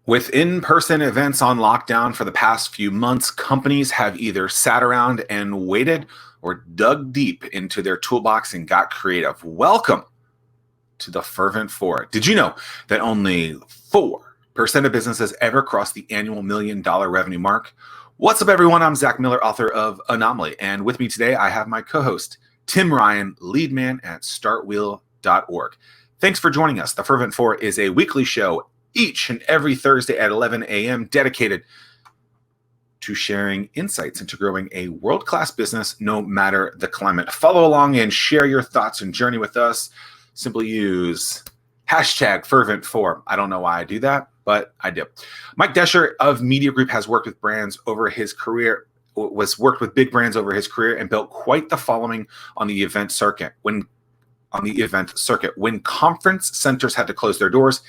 With in-person events on lockdown for the past few months, companies have either sat around and waited or dug deep into their toolbox and got creative. Welcome to the Fervent 4. Did you know that only 4% of businesses ever cross the annual $1 million revenue mark? What's up, everyone? I'm Zack Miller, author of Anomaly. And with me today, I have my co-host, Tim Ryan, lead man at startwheel.org. Thanks for joining us. The Fervent 4 is a weekly show each and every Thursday at 11 a.m. dedicated to sharing insights into growing a world-class business no matter the climate. Follow along and share your thoughts and journey with us. Simply use hashtag Fervent4. I don't know why I do that, but I do. Mike Descher of MediaGroup has worked with brands over his career, worked with big brands over his career and built quite the following on the event circuit. When conference centers had to close their doors,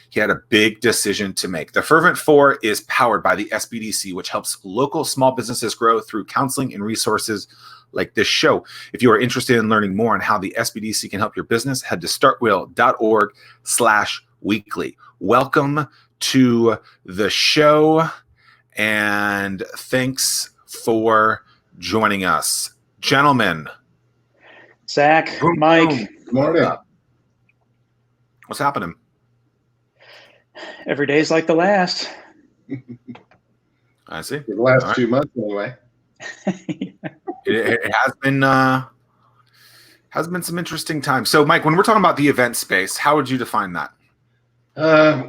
he had a big decision to make. The Fervent 4 is powered by the SBDC, which helps local small businesses grow through counseling and resources like this show. If you are interested in learning more on how the SBDC can help your business, head to startwheel.org/weekly. Welcome to the show, and thanks for joining us. Gentlemen. Zack, Mike. Good morning. What's happening? Every day's like the last. I see. The last 2 months, anyway. It has been some interesting times. So, Mike, when we're talking about the event space, how would you define that?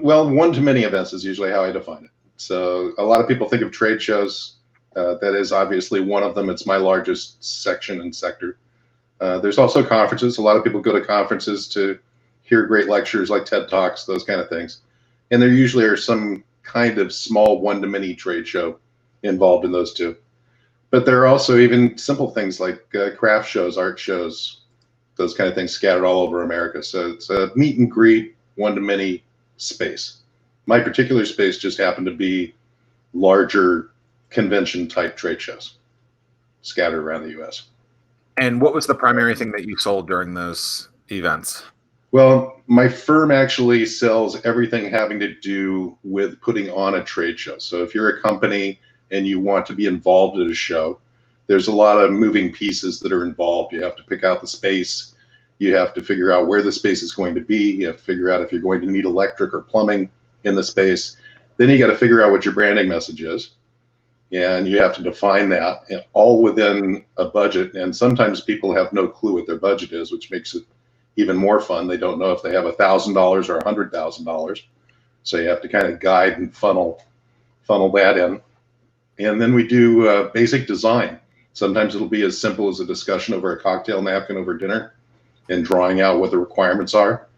Well, one-to-many events is usually how I define it. So a lot of people think of trade shows. That is obviously one of them. It's my largest section and sector. There's also conferences. A lot of people go to conferences to hear great lectures like TED Talks, those kind of things. And there usually are some kind of small one-to-many trade show involved in those two. But there are also even simple things like craft shows, art shows, those kind of things scattered all over America. So it's a meet and greet, one-to-many space. My particular space just happened to be larger convention-type trade shows scattered around the U.S. And what was the primary thing that you sold during those events? Well, my firm actually sells everything having to do with putting on a trade show. So if you're a company and you want to be involved at a show, there's a lot of moving pieces that are involved. You have to pick out the space. You have to figure out where the space is going to be. You have to figure out if you're going to need electric or plumbing in the space. Then you got to figure out what your branding message is. And you have to define that, and all within a budget. And sometimes people have no clue what their budget is, which makes it even more fun. They don't know if they have $1,000 or $100,000. So you have to kind of guide and funnel that in. And then we do basic design. Sometimes it'll be as simple as a discussion over a cocktail napkin over dinner and drawing out what the requirements are.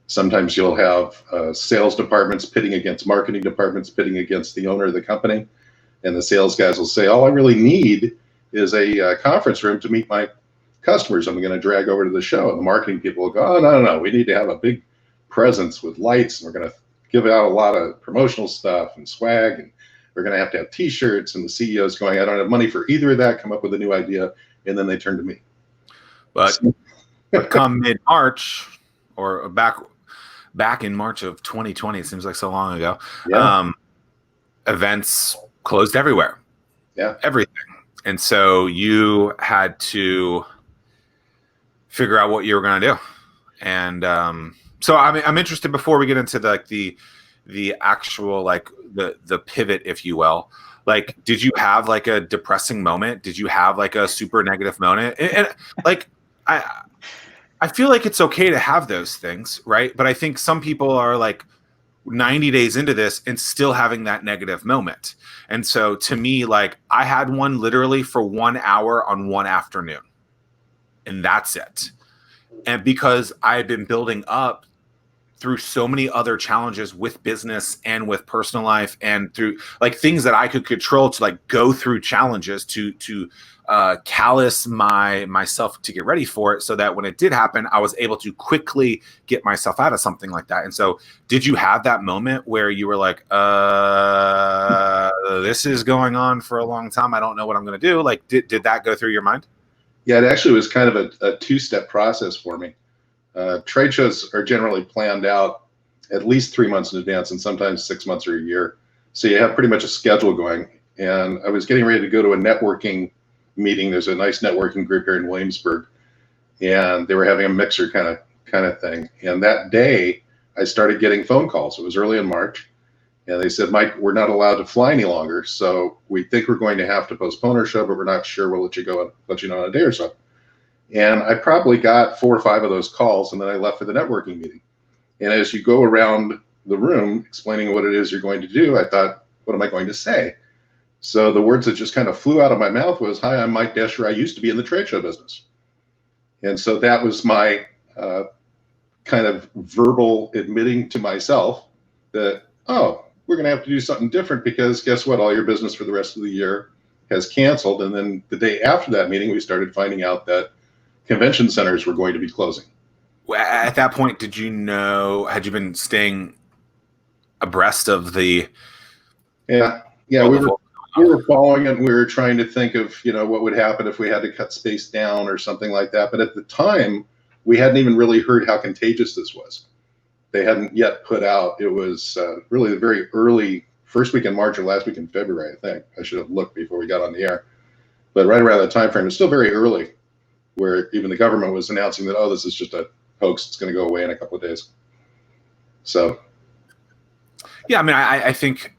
Sometimes you'll have sales departments pitting against marketing departments, pitting against the owner of the company. And the sales guys will say, all I really need is a conference room to meet my customers I'm going to drag over to the show. And the marketing people will go, oh, no, we need to have a big presence with lights. And we're going to give out a lot of promotional stuff and swag. And we're going to have T-shirts. And the CEO's going, I don't have money for either of that. Come up with a new idea. And then they turn to me. But come mid-March or back in March of 2020, it seems like so long ago, yeah. Events closed everywhere. Yeah. Everything. And so you had to figure out what you were going to do. And so I'm interested, before we get into the actual, like the pivot, if you will, like, did you have like a depressing moment? Did you have like a super negative moment? And like, I feel like it's okay to have those things, right? But I think some people are like 90 days into this and still having that negative moment. And so to me, like, I had one literally for 1 hour on one afternoon, and that's it. And because I had been building up through so many other challenges with business and with personal life and through like things that I could control to like go through challenges to callous myself to get ready for it, so that when it did happen, I was able to quickly get myself out of something like that. And so did you have that moment where you were like, this is going on for a long time, I don't know what I'm going to do? Like, did that go through your mind? Yeah, it actually was kind of a two-step process for me. Trade shows are generally planned out at least 3 months in advance, and sometimes 6 months or a year. So you have pretty much a schedule going. And I was getting ready to go to a networking meeting. There's a nice networking group here in Williamsburg, and they were having a mixer kind of thing. And that day, I started getting phone calls. It was early in March, and they said, "Mike, we're not allowed to fly any longer, so we think we're going to have to postpone our show, but we're not sure. We'll let you know in a day or so." And I probably got 4 or 5 of those calls, and then I left for the networking meeting. And as you go around the room explaining what it is you're going to do, I thought, what am I going to say? So the words that just kind of flew out of my mouth was, "Hi, I'm Mike Descher. I used to be in the trade show business." And so that was my kind of verbal admitting to myself that, oh, we're going to have to do something different because guess what? All your business for the rest of the year has canceled. And then the day after that meeting, we started finding out that convention centers were going to be closing. At that point, did you know, had you been staying abreast of the... Yeah, we were following it, and we were trying to think of, what would happen if we had to cut space down or something like that. But at the time, we hadn't even really heard how contagious this was. They hadn't yet put out, it was really the very early first week in March or last week in February, I think. I should have looked before we got on the air. But right around that time frame, it's still very early, where even the government was announcing that, oh, this is just a hoax. It's going to go away in a couple of days. So. Yeah, I mean, I think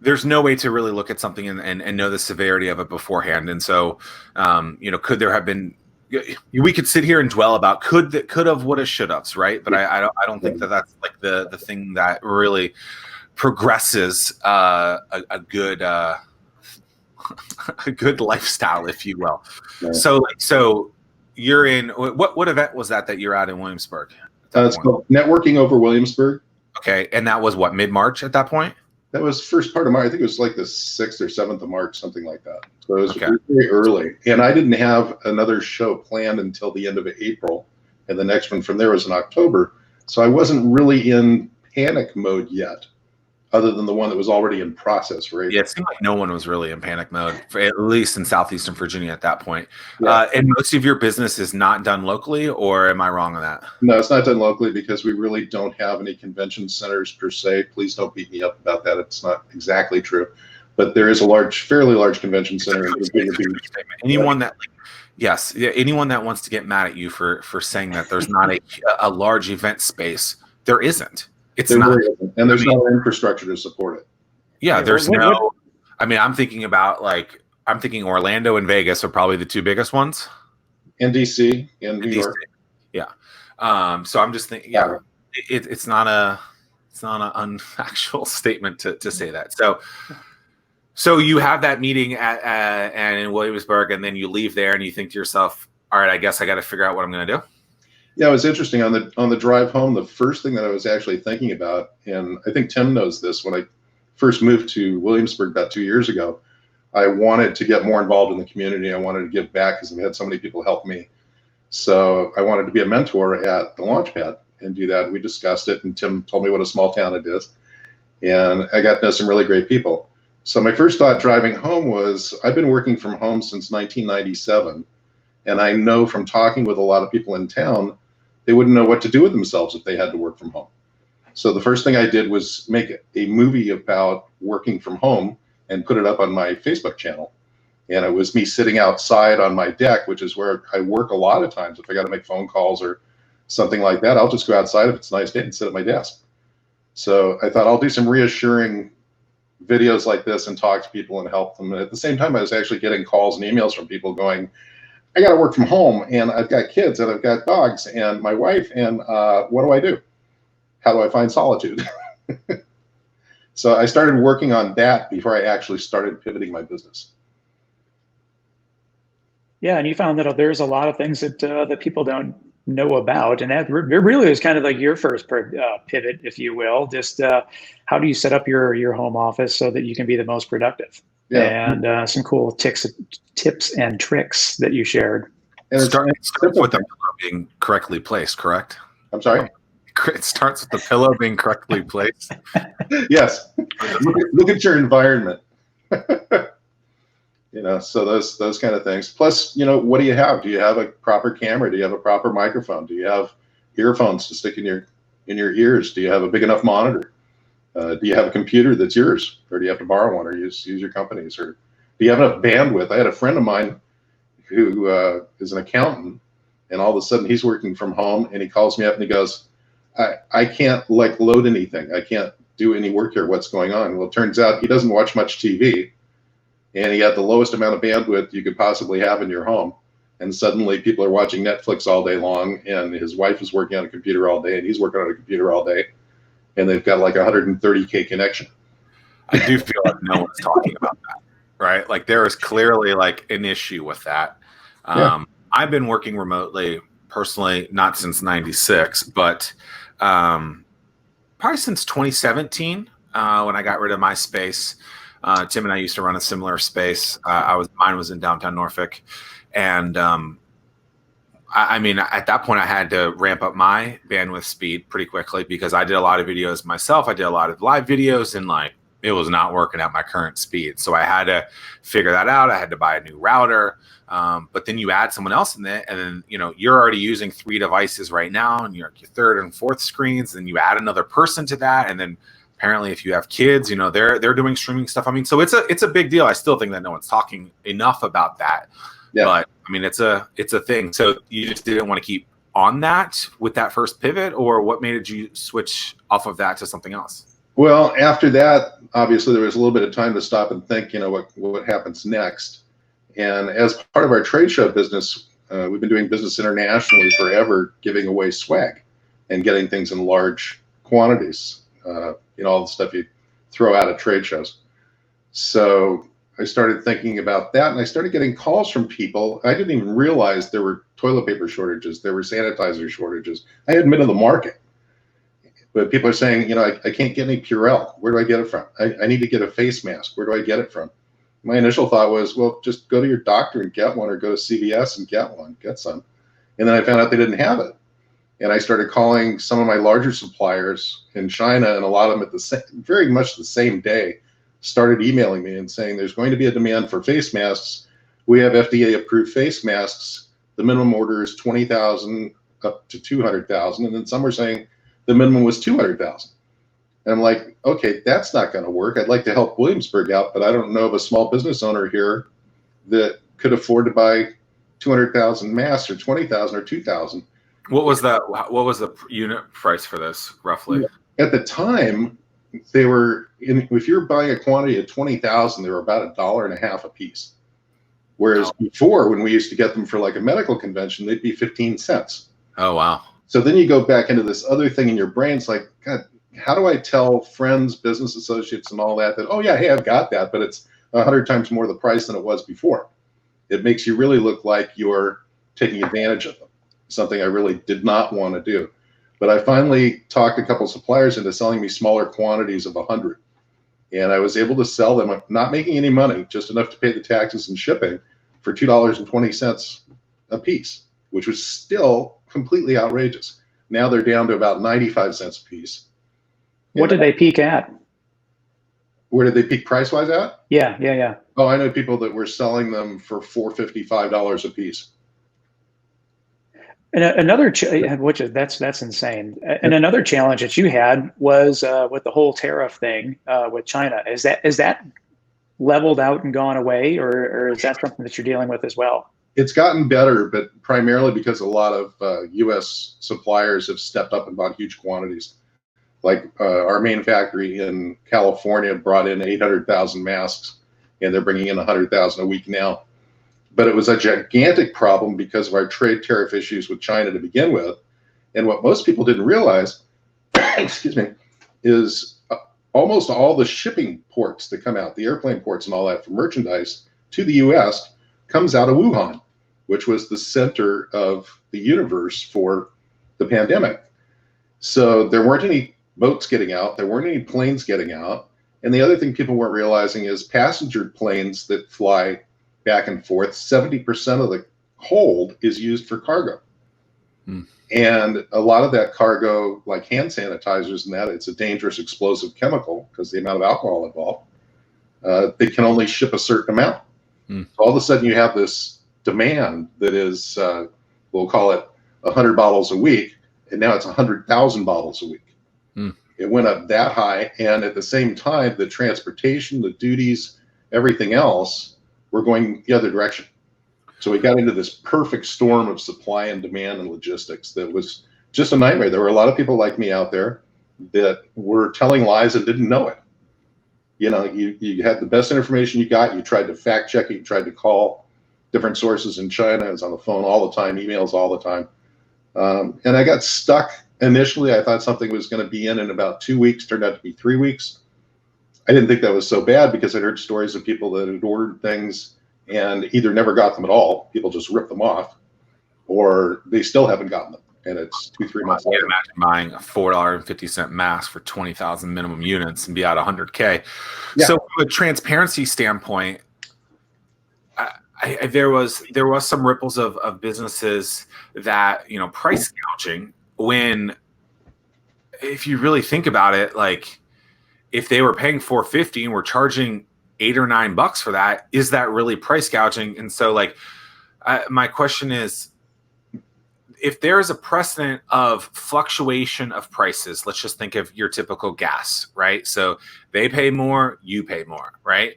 there's no way to really look at something and know the severity of it beforehand. And so, could there have been, we could sit here and dwell about could have, would have, should have, right? But I don't think that's like the thing that really progresses a good a good lifestyle, if you will. Right. So you're in what event was that you're at in Williamsburg? It's called Networking Over Williamsburg. Okay, and that was what, mid-March at that point? That was first part of March. I think it was like the 6th or 7th of March, something like that. So it was very early. And I didn't have another show planned until the end of April. And the next one from there was in October. So I wasn't really in panic mode yet, other than the one that was already in process for April. Yeah, it seemed like no one was really in panic mode, at least in southeastern Virginia at that point. Yeah. And most of your business is not done locally, or am I wrong on that? No, it's not done locally because we really don't have any convention centers per se. Please don't beat me up about that. It's not exactly true. But there is a fairly large convention center. Anyone that wants to get mad at you for saying that there's not a large event space, there isn't. It's not. And there's no infrastructure to support it. Yeah, there's no. I mean, I'm thinking Orlando and Vegas are probably the 2 biggest ones. And DC and New York. Yeah. So I'm just thinking. Yeah, it's not an unfactual statement to say that. So you have that meeting and in Williamsburg, and then you leave there, and you think to yourself, "All right, I guess I got to figure out what I'm going to do." Yeah, it was interesting. On the drive home, the first thing that I was actually thinking about, and I think Tim knows this, when I first moved to Williamsburg about 2 years ago, I wanted to get more involved in the community. I wanted to give back because I've had so many people help me. So I wanted to be a mentor at the Launchpad and do that. We discussed it, and Tim told me what a small town it is. And I got to know some really great people. So my first thought driving home was, I've been working from home since 1997. And I know from talking with a lot of people in town, they wouldn't know what to do with themselves if they had to work from home. So the first thing I did was make a movie about working from home and put it up on my Facebook channel. And it was me sitting outside on my deck, which is where I work a lot of times. If I got to make phone calls or something like that, I'll just go outside if it's a nice day and sit at my desk. So I thought I'll do some reassuring videos like this and talk to people and help them. And at the same time, I was actually getting calls and emails from people going, I got to work from home, and I've got kids, and I've got dogs, and my wife, and what do I do? How do I find solitude? So I started working on that before I actually started pivoting my business. Yeah, and you found that there's a lot of things that people don't know about, and that really is kind of like your first pivot, if you will. Just how do you set up your home office so that you can be the most productive? Yeah. And some cool tips and tricks that you shared. And it starts with the pillow being correctly placed, correct? I'm sorry? It starts with the pillow being correctly placed. Yes. Look at your environment. So those kind of things. Plus, what do you have? Do you have a proper camera? Do you have a proper microphone? Do you have earphones to stick in your in your ears? Do you have a big enough monitor? Do you have a computer that's yours, or do you have to borrow one or use your company's? Or do you have enough bandwidth? I had a friend of mine who is an accountant, and all of a sudden he's working from home, and he calls me up and he goes, I can't like load anything. I can't do any work here. What's going on? Well, it turns out he doesn't watch much TV, and he had the lowest amount of bandwidth you could possibly have in your home. And suddenly people are watching Netflix all day long, and his wife is working on a computer all day, and he's working on a computer all day, and they've got like 130K connection. I do feel like no one's talking about that, right? Like there is clearly like an issue with that. Yeah. I've been working remotely personally, not since '96, but probably since 2017 when I got rid of my space. Tim and I used to run a similar space. Mine was in downtown Norfolk, and I mean, at that point, I had to ramp up my bandwidth speed pretty quickly because I did a lot of videos myself. I did a lot of live videos, and like it was not working at my current speed. So I had to figure that out. I had to buy a new router. But then you add someone else in there, and then you're already using 3 devices right now, and you're your 3rd and 4th screens. And you add another person to that, and then apparently, if you have kids, they're doing streaming stuff. I mean, so it's a big deal. I still think that no one's talking enough about that. Yeah. But I mean, it's a thing. So you just didn't want to keep on that with that first pivot, or what made you switch off of that to something else? Well, after that, obviously there was a little bit of time to stop and think, what happens next. And as part of our trade show business, we've been doing business internationally forever, giving away swag and getting things in large quantities. All the stuff you throw out at trade shows. So I started thinking about that, and I started getting calls from people. I didn't even realize there were toilet paper shortages. There were sanitizer shortages. I hadn't been in the market. But people are saying, I can't get any Purell. Where do I get it from? I need to get a face mask. Where do I get it from? My initial thought was, well, just go to your doctor and get one, or go to CVS and get some. And then I found out they didn't have it. And I started calling some of my larger suppliers in China, and a lot of them very much the same day started emailing me and saying there's going to be a demand for face masks. We have FDA-approved face masks. The minimum order is 20,000 up to 200,000. And then some were saying the minimum was 200,000. And I'm like, okay, that's not going to work. I'd like to help Williamsburg out, but I don't know of a small business owner here that could afford to buy 200,000 masks, or 20,000 or 2,000. What was the unit price for this roughly? At the time, they were if you're buying a quantity of 20,000, they were about $1.50 a piece. Whereas before, when we used to get them for like a medical convention, they'd be 15 cents. Oh, wow. So then you go back into this other thing in your brain. It's like, God, how do I tell friends, business associates, and all that, oh yeah, hey, I've got that, but it's 100 times more the price than it was before. It makes you really look like you're taking advantage of them. Something I really did not want to do. But I finally talked a couple of suppliers into selling me smaller quantities of 100. And I was able to sell them, not making any money, just enough to pay the taxes and shipping, for $2.20 a piece, which was still completely outrageous. Now they're down to about 95 cents a piece. What did they peak at? Where did they peak price-wise at? Yeah. Oh, I know people that were selling them for $4.55 a piece. And another, that's insane. And another challenge that you had was with the whole tariff thing with China. Is that leveled out and gone away, or is that something that you're dealing with as well? It's gotten better, but primarily because a lot of U.S. suppliers have stepped up and bought huge quantities. Like our main factory in California brought in 800,000 masks, and they're bringing in 100,000 a week now. But it was a gigantic problem because of our trade tariff issues with China to begin with. And what most people didn't realize, excuse me, is almost all the shipping ports that come out, the airplane ports and all that for merchandise to the U.S. comes out of Wuhan, which was the center of the universe for the pandemic. So there weren't any boats getting out. There weren't any planes getting out. And the other thing people weren't realizing is passenger planes that fly back and forth, 70% of the hold is used for cargo. And a lot of that cargo, like hand sanitizers and that, it's a dangerous explosive chemical because the amount of alcohol involved, they can only ship a certain amount. So all of a sudden you have this demand that is, we'll call it 100 bottles a week, and now it's 100,000 bottles a week. It went up that high, and at the same time, the transportation, the duties, everything else were going the other direction. So we got into this perfect storm of supply and demand and logistics that was just a nightmare. There were a lot of people like me out there that were telling lies and didn't know it. You know, you had the best information you got. You tried to fact check it. You tried to call different sources in China. I was on the phone all the time, emails all the time. And I got stuck. Initially, I thought something was going to be in about 2 weeks, turned out to be 3 weeks. I didn't think that was so bad because I heard stories of people that had ordered things and either never got them at all, people just ripped them off, or they still haven't gotten them. And it's 2-3 months later. Imagine buying a $4.50 mask for 20,000 minimum units and be out 100K. Yeah. So from a transparency standpoint, there was some ripples of businesses that, you know, price gouging, when if you really think about it, like if they were paying $4.50 and we're charging $8 or $9 for that, is that really price gouging? And so like my question is, if there is a precedent of fluctuation of prices, let's just think of your typical gas, right? So they pay more, you pay more, right?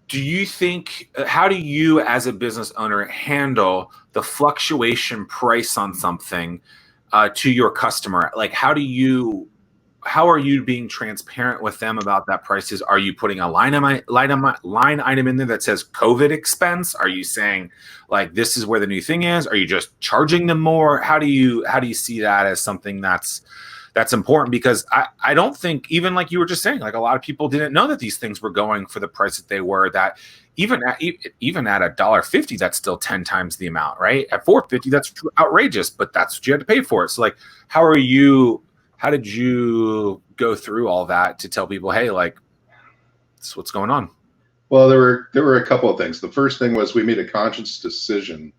Do you think, how do you as a business owner handle the fluctuation price on something to your customer? Like, how are you being transparent with them about that prices? Are you putting a line item in there that says COVID expense? Are you saying like, this is where the new thing is? Are you just charging them more? How do you see that as something that's important? Because I don't think, even like you were just saying, like a lot of people didn't know that these things were going for the price that they were, that even at $1.50, that's still 10 times the amount, right? At $4.50, that's outrageous, but that's what you had to pay for it. So like, how did you go through all that to tell people, hey, like, this is what's going on? Well, there were a couple of things. The first thing was we made a conscious decision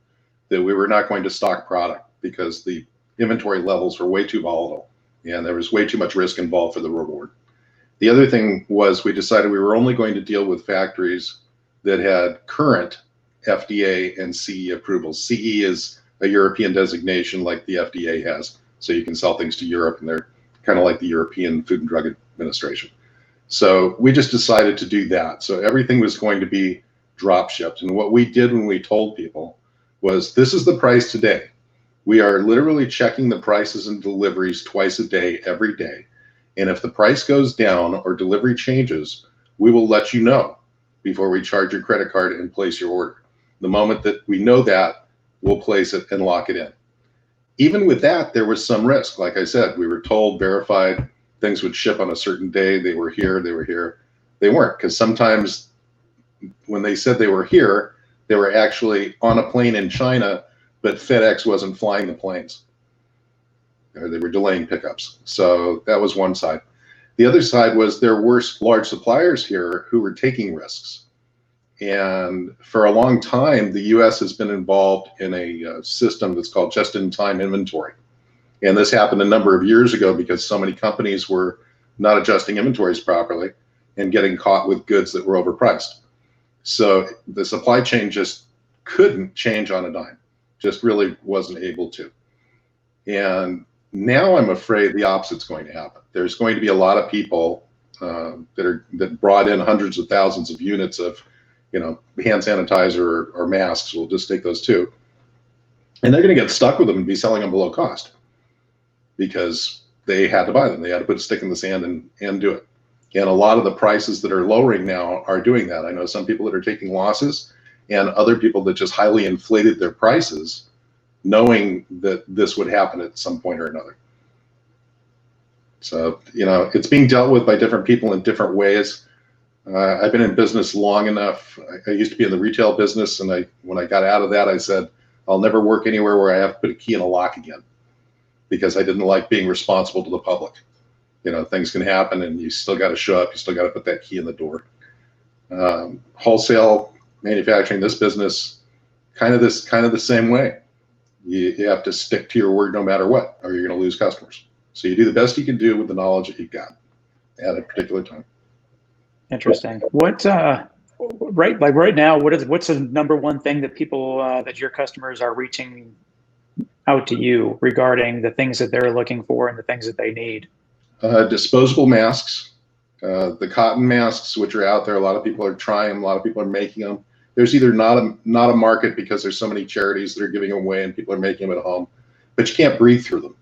that we were not going to stock product because the inventory levels were way too volatile and there was way too much risk involved for the reward. The other thing was we decided we were only going to deal with factories that had current FDA and CE approvals. CE is a European designation like the FDA has. So you can sell things to Europe, and they're kind of like the European Food and Drug Administration. So we just decided to do that. So everything was going to be drop shipped. And what we did when we told people was, this is the price today. We are literally checking the prices and deliveries twice a day, every day. And if the price goes down or delivery changes, we will let you know before we charge your credit card and place your order. The moment that we know that, we'll place it and lock it in. Even with that, there was some risk. Like I said, we were told, verified, things would ship on a certain day. They were here. They weren't, because sometimes when they said they were here, they were actually on a plane in China, but FedEx wasn't flying the planes. Or they were delaying pickups. So that was one side. The other side was there were large suppliers here who were taking risks. And for a long time, the U.S. has been involved in a system that's called just-in-time inventory. And this happened a number of years ago because so many companies were not adjusting inventories properly and getting caught with goods that were overpriced. So the supply chain just couldn't change on a dime, just really wasn't able to. And now I'm afraid the opposite's going to happen. There's going to be a lot of people that brought in hundreds of thousands of units of, hand sanitizer or masks. We'll just take those two. And they're going to get stuck with them and be selling them below cost because they had to buy them. They had to put a stick in the sand and do it. And a lot of the prices that are lowering now are doing that. I know some people that are taking losses and other people that just highly inflated their prices, knowing that this would happen at some point or another. So, it's being dealt with by different people in different ways. I've been in business long enough. I used to be in the retail business, and when I got out of that, I said, I'll never work anywhere where I have to put a key in a lock again, because I didn't like being responsible to the public. Things can happen, and you still got to show up. You still got to put that key in the door. Wholesale manufacturing, this business, kind of the same way. You have to stick to your word no matter what, or you're going to lose customers. So you do the best you can do with the knowledge that you've got at a particular time. Interesting. What right now, what's the number one thing that people that your customers are reaching out to you regarding the things that they're looking for and the things that they need? Disposable masks, the cotton masks, which are out there. A lot of people are trying them. A lot of people are making them. There's either not a market because there's so many charities that are giving them away and people are making them at home, but you can't breathe through them.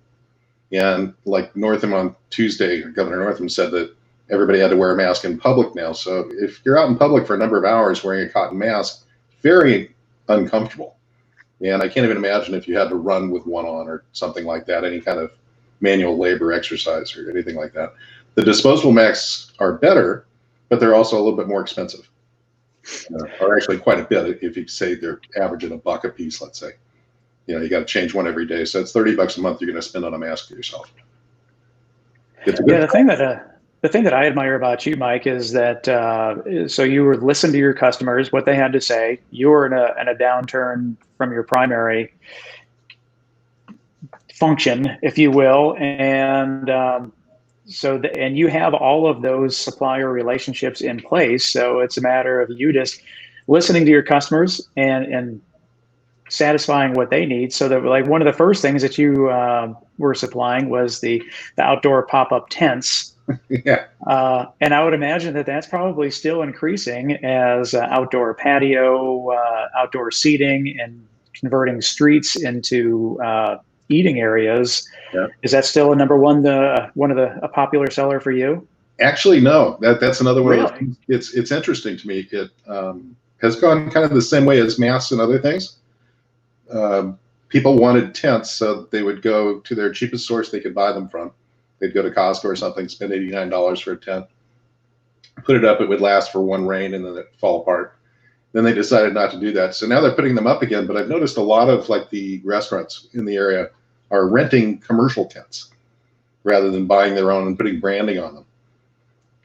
And like Northam on Tuesday, Governor Northam said that everybody had to wear a mask in public now. So if you're out in public for a number of hours wearing a cotton mask, very uncomfortable. And I can't even imagine if you had to run with one on or something like that, any kind of manual labor exercise or anything like that. The disposable masks are better, but they're also a little bit more expensive. Or actually quite a bit if you say they're averaging $1 a piece, let's say. You know, you got to change one every day. So it's $30 a month you're going to spend on a mask for yourself. Yeah, the thing that I admire about you, Mike, is that so you were listening to your customers, what they had to say. You were in a downturn from your primary function, if you will, and and you have all of those supplier relationships in place. So it's a matter of you just listening to your customers and satisfying what they need. So that, like, one of the first things that you were supplying was the outdoor pop-up tents. Yeah. And I would imagine that that's probably still increasing as outdoor patio, outdoor seating, and converting streets into eating areas. Yeah. Is that still a a popular seller for you? Actually, no. That's another one. Really? Of those things. It's interesting to me. It has gone kind of the same way as masks and other things. People wanted tents, so they would go to their cheapest source they could buy them from. They'd go to Costco or something, spend $89 for a tent, put it up. It would last for one rain and then it'd fall apart. Then they decided not to do that. So now they're putting them up again. But I've noticed a lot of like the restaurants in the area are renting commercial tents rather than buying their own and putting branding on them.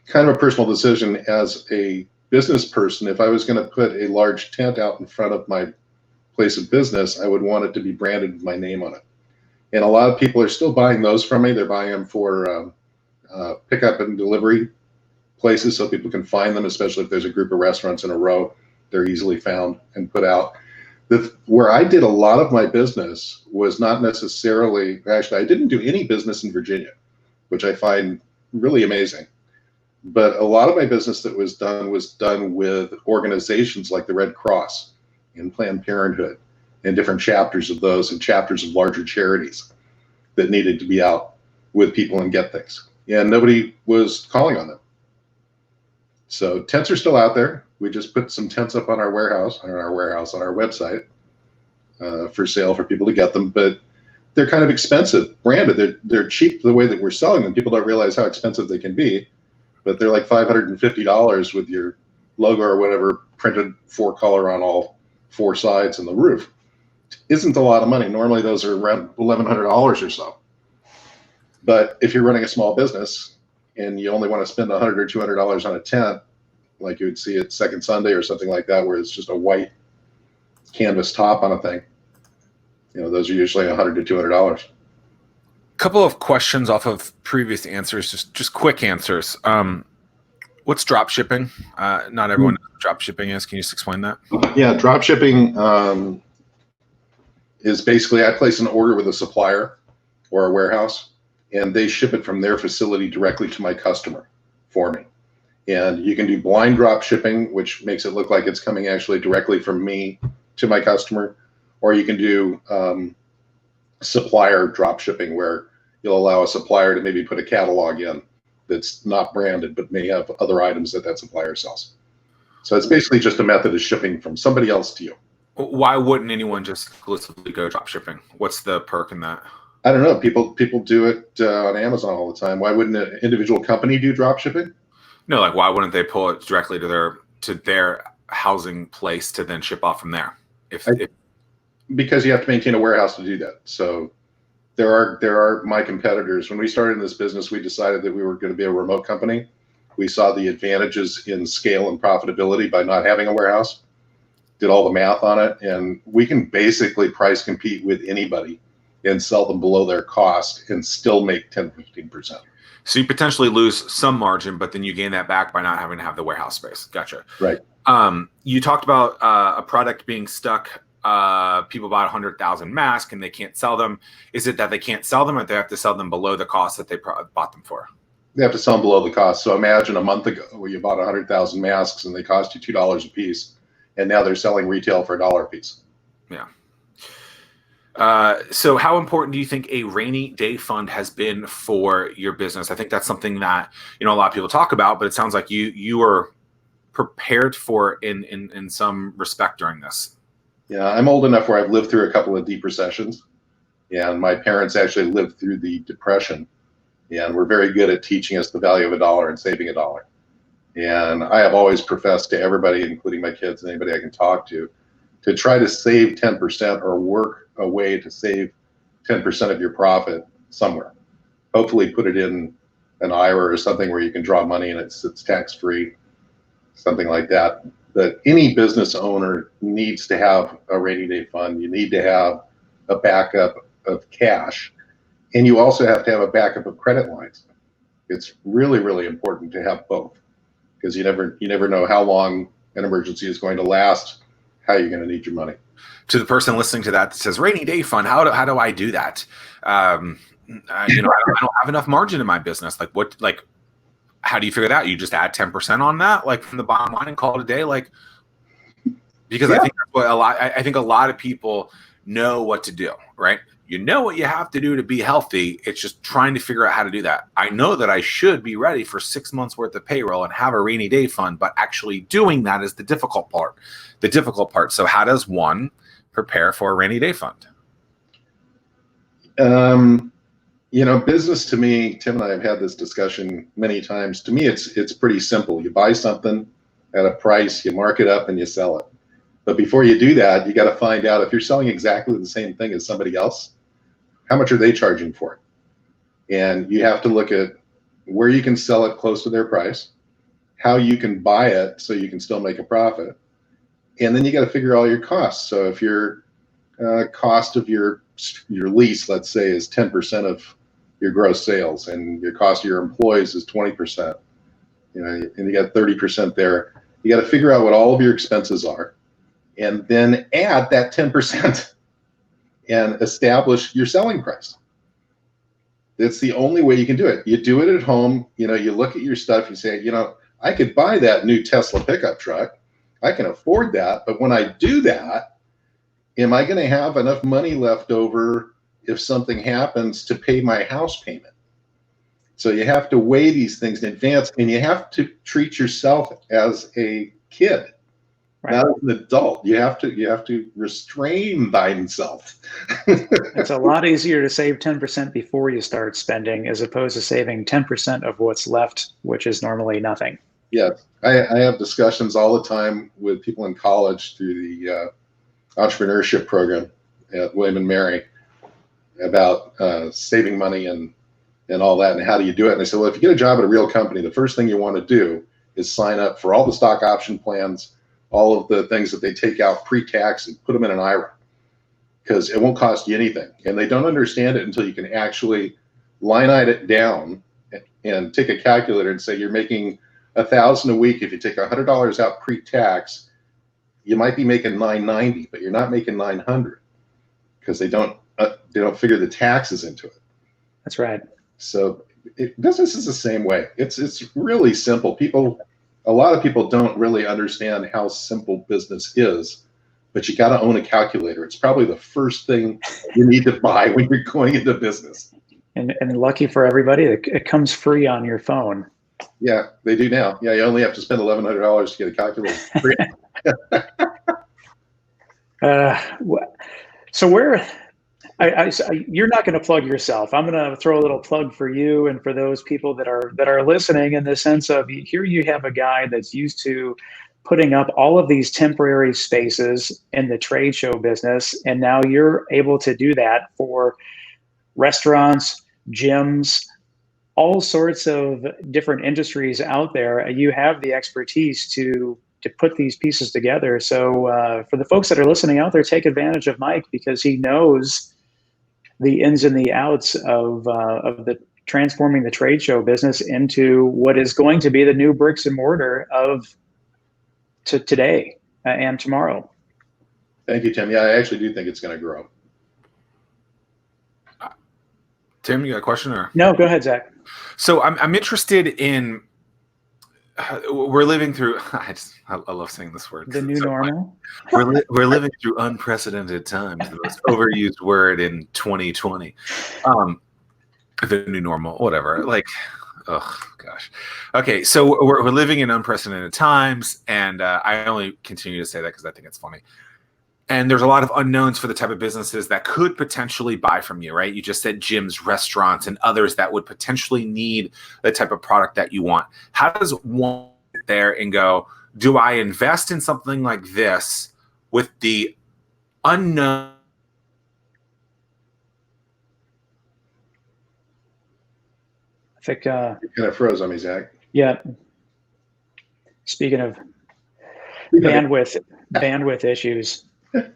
Kind of a personal decision as a business person. If I was going to put a large tent out in front of my place of business, I would want it to be branded with my name on it. And a lot of people are still buying those from me. They're buying them for pickup and delivery places so people can find them, especially if there's a group of restaurants in a row. They're easily found and put out. Where I did a lot of my business was not necessarily, actually, I didn't do any business in Virginia, which I find really amazing. But a lot of my business that was done with organizations like the Red Cross and Planned Parenthood and different chapters of those and chapters of larger charities that needed to be out with people and get things. And nobody was calling on them. So tents are still out there. We just put some tents up on our website for sale for people to get them, but they're kind of expensive, branded. They're cheap the way that we're selling them. People don't realize how expensive they can be, but they're like $550 with your logo or whatever printed 4-color on all 4 sides and the roof. Isn't a lot of money. Normally those are around $1,100 or so. But if you're running a small business and you only want to spend $100 or $200 on a tent, like you would see at Second Sunday or something like that, where it's just a white canvas top on a thing, those are usually $100 to $200. Couple of questions off of previous answers, just quick answers. What's drop shipping? Not everyone knows what drop shipping is. Can you just explain that? Yeah, drop shipping is basically I place an order with a supplier or a warehouse, and they ship it from their facility directly to my customer for me. And you can do blind drop shipping, which makes it look like it's coming actually directly from me to my customer, or you can do supplier drop shipping, where you'll allow a supplier to maybe put a catalog in that's not branded but may have other items that supplier sells. So it's basically just a method of shipping from somebody else to you. Why wouldn't anyone just exclusively go drop shipping? What's the perk in that? I don't know. People do it on Amazon all the time. Why wouldn't an individual company do drop shipping? No, like why wouldn't they pull it directly to their housing place to then ship off from there? Because you have to maintain a warehouse to do that. So there are my competitors. When we started in this business, we decided that we were going to be a remote company. We saw the advantages in scale and profitability by not having a warehouse, did all the math on it, and we can basically price compete with anybody and sell them below their cost and still make 10, 15%. So you potentially lose some margin, but then you gain that back by not having to have the warehouse space. Gotcha. Right. You talked about a product being stuck people bought 100,000 masks and they can't sell them? Is it that they can't sell them, or they have to sell them below the cost that they bought them for? They have to sell them below the cost. So imagine a month ago where you bought 100,000 masks and they cost you $2 a piece, and now they're selling retail for $1 a piece. Yeah. So how important do you think a rainy day fund has been for your business? I think that's something that, a lot of people talk about, but it sounds like you are prepared for in some respect during this. Yeah, I'm old enough where I've lived through a couple of deep recessions, and my parents actually lived through the Depression, and were very good at teaching us the value of $1 and saving $1. And I have always professed to everybody, including my kids and anybody I can talk to try to save 10% or work a way to save 10% of your profit somewhere. Hopefully put it in an IRA or something where you can draw money and it's tax-free, something like that. But any business owner needs to have a rainy day fund. You need to have a backup of cash, and you also have to have a backup of credit lines. It's really, really important to have both, because you never know how long an emergency is going to last, how you're going to need your money. To the person listening to that says rainy day fund, how do I do that? I don't have enough margin in my business. How do you figure that out? You just add 10% on that, from the bottom line, and call it a day? Because yeah. I think that's what I think a lot of people know what to do, right? You know what you have to do to be healthy. It's just trying to figure out how to do that. I know that I should be ready for 6 months worth of payroll and have a rainy day fund, but actually doing that is the difficult part. So how does one prepare for a rainy day fund? Business, to me, Tim and I have had this discussion many times. To me, it's pretty simple. You buy something at a price, you mark it up, and you sell it. But before you do that, you got to find out if you're selling exactly the same thing as somebody else, how much are they charging for it? And you have to look at where you can sell it close to their price, how you can buy it so you can still make a profit. And then you got to figure all your costs. So if your cost of your lease, let's say, is 10% of your gross sales, and your cost of your employees is 20%, and you got 30% there, you got to figure out what all of your expenses are, and then add that 10% and establish your selling price. That's the only way you can do it. You do it at home. You look at your stuff, you say, I could buy that new Tesla pickup truck. I can afford that. But when I do that, am I going to have enough money left over if something happens to pay my house payment? So you have to weigh these things in advance, and you have to treat yourself as a kid, right? Not as an adult. You have to restrain thyself. It's a lot easier to save 10% before you start spending, as opposed to saving 10% of what's left, which is normally nothing. Yeah, I have discussions all the time with people in college through the entrepreneurship program at William & Mary about saving money and all that, and how do you do it? And I said, well, if you get a job at a real company, the first thing you want to do is sign up for all the stock option plans, all of the things that they take out pre-tax, and put them in an IRA, because it won't cost you anything. And they don't understand it until you can actually line item it down and take a calculator and say you're making $1,000 a week. If you take $100 out pre-tax, you might be making $990, but you're not making $900, because they don't figure the taxes into it. That's right. So business is the same way. It's really simple. A lot of people don't really understand how simple business is, but you got to own a calculator. It's probably the first thing you need to buy when you're going into business. And lucky for everybody, it comes free on your phone. Yeah, they do now. Yeah, you only have to spend $1,100 to get a calculator. So you're not going to plug yourself. I'm going to throw a little plug for you and for those people that are listening, in the sense of, here you have a guy that's used to putting up all of these temporary spaces in the trade show business, and now you're able to do that for restaurants, gyms, all sorts of different industries out there. You have the expertise to put these pieces together. So for the folks that are listening out there, take advantage of Mike, because he knows the ins and the outs of the transforming the trade show business into what is going to be the new bricks and mortar of today and tomorrow. Thank you, Tim. Yeah, I actually do think it's going to grow. Tim, you got a question or? No, go ahead, Zach. So I'm interested in. We're living through. I love saying this word. The new normal. We're living through unprecedented times. The most overused word in 2020. The new normal, whatever. Like, oh gosh. Okay, so we're living in unprecedented times, and I only continue to say that because I think it's funny. And there's a lot of unknowns for the type of businesses that could potentially buy from you, right? You just said gyms, restaurants, and others that would potentially need the type of product that you want. How does one sit there and go, do I invest in something like this with the unknown? I think You kind of froze on me, Zach. yeah. Speaking of bandwidth issues.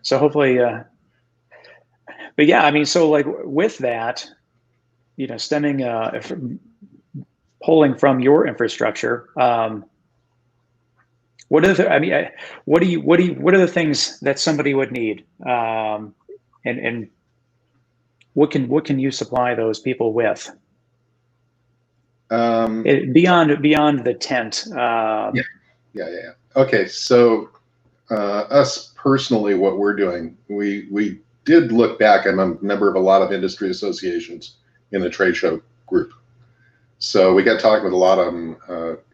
So hopefully, but yeah, I mean, so like with that, you know, stemming, pulling from your infrastructure, what are the, what are the things that somebody would need, and what can you supply those people with? Beyond the tent. Yeah. Okay, so us personally, what we're doing, we did look back. I'm a member of a lot of industry associations in the trade show group. So we got talking with a lot of them.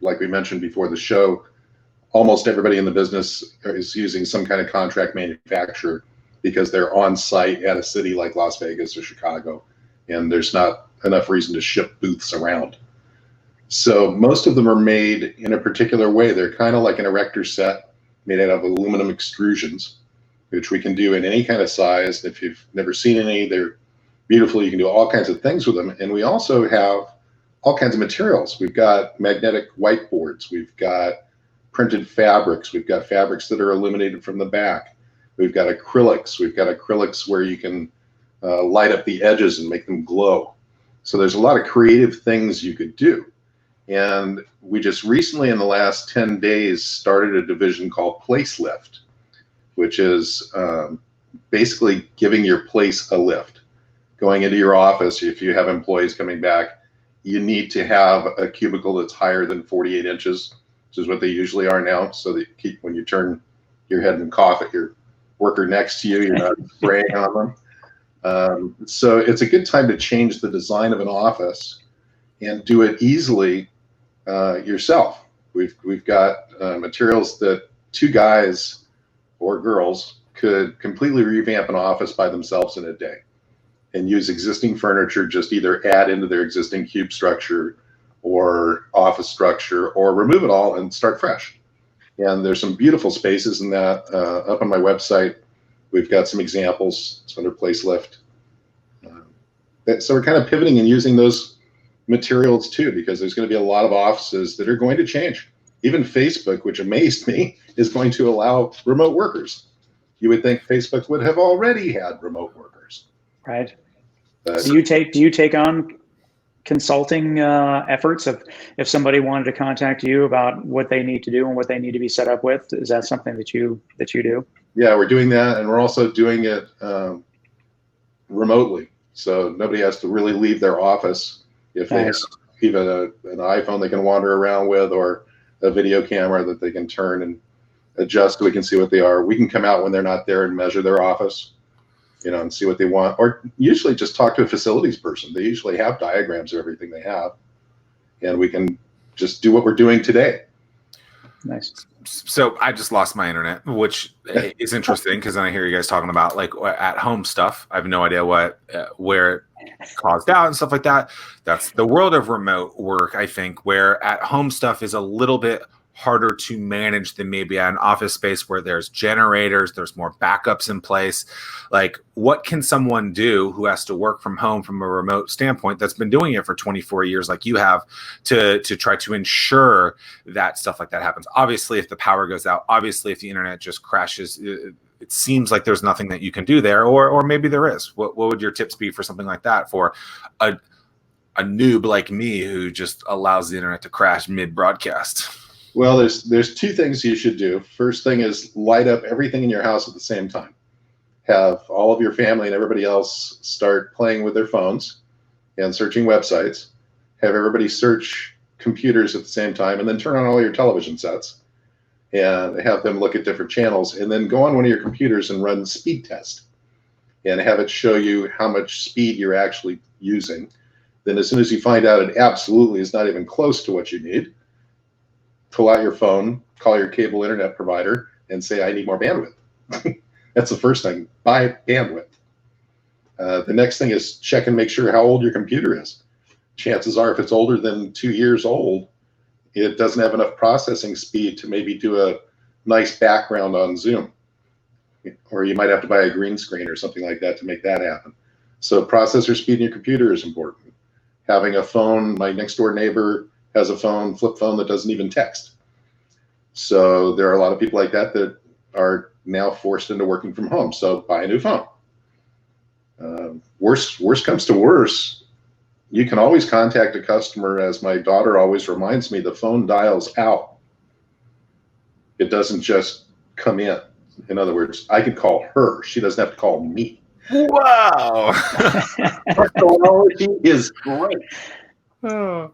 Like we mentioned before the show, almost everybody in the business is using some kind of contract manufacturer because they're on site at a city like Las Vegas or Chicago, and there's not enough reason to ship booths around. So most of them are made in a particular way. They're kind of like an erector set made out of aluminum extrusions, which we can do in any kind of size. If you've never seen any, they're beautiful. You can do all kinds of things with them. And we also have all kinds of materials. We've got magnetic whiteboards. We've got printed fabrics. We've got fabrics that are illuminated from the back. We've got acrylics. We've got acrylics where you can light up the edges and make them glow. So there's a lot of creative things you could do. And we just recently, in the last 10 days, started a division called Place Lift, which is basically giving your place a lift. Going into your office, if you have employees coming back, you need to have a cubicle that's higher than 48 inches, which is what they usually are now, so that when you turn your head and cough at your worker next to you, you're not spraying on them. So it's a good time to change the design of an office and do it easily yourself. We've got materials that 2 guys or girls could completely revamp an office by themselves in a day and use existing furniture, just either add into their existing cube structure or office structure, or remove it all and start fresh. And there's some beautiful spaces in that. Up on my website, we've got some examples. It's under Place Lift. So we're kind of pivoting and using those materials too, because there's going to be a lot of offices that are going to change. Even Facebook, which amazed me, is going to allow remote workers. You would think Facebook would have already had remote workers. Right. Do you take on consulting efforts of if somebody wanted to contact you about what they need to do and what they need to be set up with? Is that something that you do? Yeah, we're doing that, and we're also doing it remotely, so nobody has to really leave their office. If they have even an iPhone they can wander around with, or a video camera that they can turn and adjust so we can see what they are. We can come out when they're not there and measure their office, you know, and see what they want. Or usually just talk to a facilities person. They usually have diagrams of everything they have, and we can just do what we're doing today. Nice. So I just lost my internet, which is interesting because then I hear you guys talking about like at home stuff. I have no idea where it caused out and stuff like that. That's the world of remote work, I think, where at home stuff is a little bit harder to manage than maybe at an office space where there's generators, there's more backups in place. Like, what can someone do who has to work from home from a remote standpoint that's been doing it for 24 years like you have to try to ensure that stuff like that happens? Obviously, if the power goes out, obviously, if the internet just crashes, it seems like there's nothing that you can do there, or maybe there is. What would your tips be for something like that for a noob like me who just allows the internet to crash mid-broadcast? Well, there's 2 things you should do. First thing is light up everything in your house at the same time. have all of your family and everybody else start playing with their phones and searching websites, have everybody search computers at the same time, and then turn on all your television sets and have them look at different channels, and then go on one of your computers and run speed test and have it show you how much speed you're actually using. Then as soon as you find out it absolutely is not even close to what you need, pull out your phone, call your cable internet provider, and say, I need more bandwidth. That's the first thing. Buy bandwidth. The next thing is check and make sure how old your computer is. Chances are, if it's older than 2 years old, it doesn't have enough processing speed to maybe do a nice background on Zoom. Or you might have to buy a green screen or something like that to make that happen. So processor speed in your computer is important. Having a phone, my next door neighbor has a phone, flip phone, that doesn't even text. So there are a lot of people like that that are now forced into working from home. So buy a new phone. Worst comes to worse, you can always contact a customer. As my daughter always reminds me, the phone dials out. It doesn't just come in. In other words, I could call her. She doesn't have to call me. Wow. Technology is great. Oh.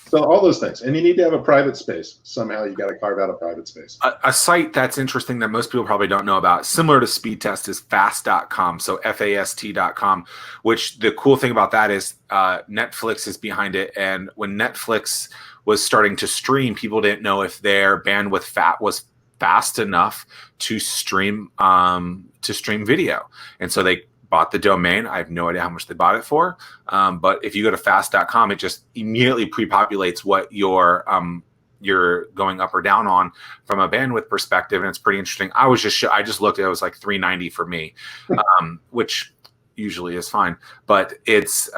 So all those things. And you need to have a private space. Somehow you got to carve out a private space. A site that's interesting that most people probably don't know about, similar to speed test, is fast.com. So FAST.com, which the cool thing about that is Netflix is behind it. And when Netflix was starting to stream, people didn't know if their bandwidth was fast enough to stream video. And so they bought the domain. I have no idea how much they bought it for. But if you go to fast.com, it just immediately pre-populates what you're going up or down on from a bandwidth perspective. And it's pretty interesting. I just looked at it, was like $3.90 for me, which usually is fine. But it's